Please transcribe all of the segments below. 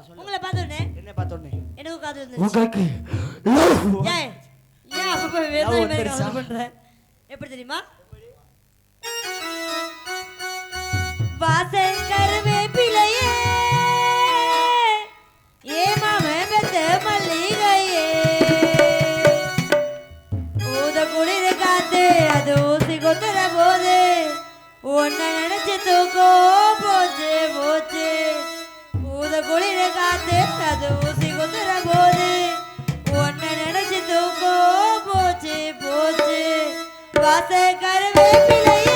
சொல்லு. உங்களை பார்த்தோனே என்ன பார்த்தோனே எனக்கு காது வந்துச்சு. உங்களுக்கு ஏய் ஏன் அப்ப வேற மாதிரி காது பண்ற? எப்படி தெரியுமா? வாசல் கருவேப்பிலையே ஏமாமே பெத்த மல்லிகையே ஊத குளிர காத்து அது ஊசி கொத்துற போது உன்னை நினைச்சு தூக்கம் போச்சு போச்சு ஊத குளிர காத்து அது ஊசி கொத்துற போது உன்னை நினைச்சு தூக்கம் போச்சு போச்சு வாசல் கருவேப்பிலையே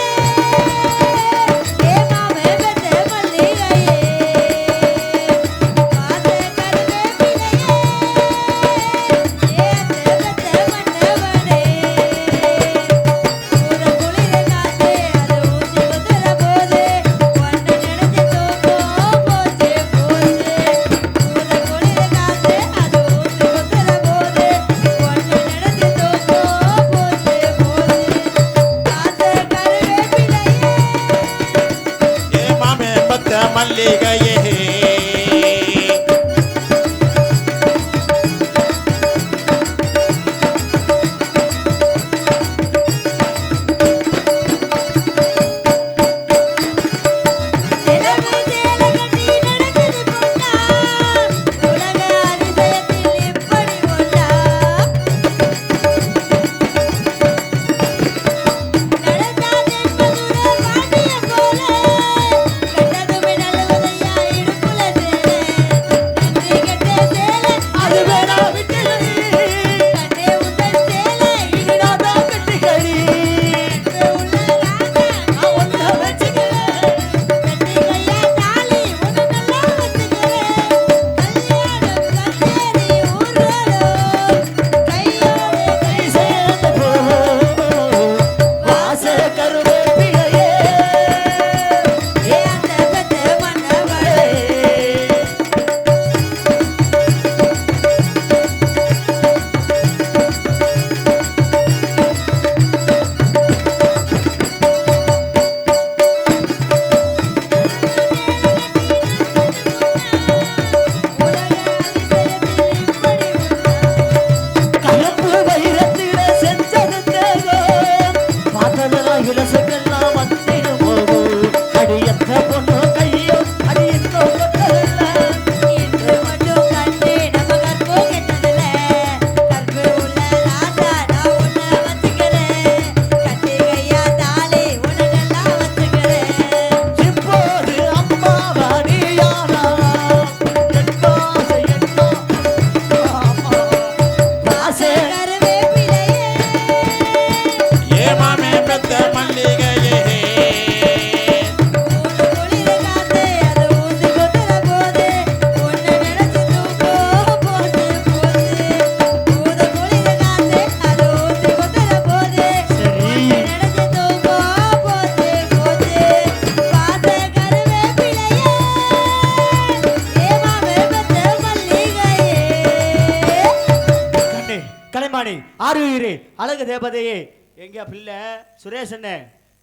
ஆறுயிரே அழகு தேவதையே எங்க பிள்ளை சுரேஷ் என்ன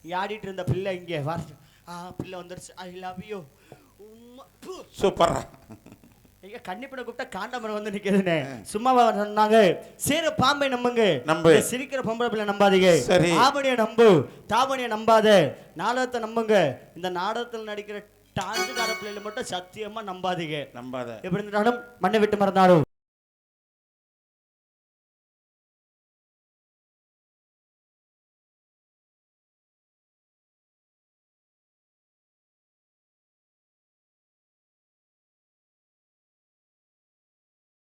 ஆடிட்டு இருந்த பிள்ளை இங்கே வர பிள்ளை வந்துருச்சு. I love you super. எங்க கன்னிப்பட கூப்பிட்டா காண்டாமரம் வந்து நிக்கிறதுனே சும்மாவா சொன்னாங்க. சேர பாம்பை நம்புங்க, சிரிக்கிற பொம்பளை பிள்ளை நம்பாதீங்க. ஆவணிய நம்பு தாவணிய நம்பாத, நாடகத்தை நம்புங்க. இந்த நாடகத்தில் நடிக்கிற டான்ஸுக்கார பிள்ளைகளை மட்டும் சத்தியமா நம்பாதீங்க. எப்படி இருந்தாலும் மண்ணை விட்டு மறந்தாலும்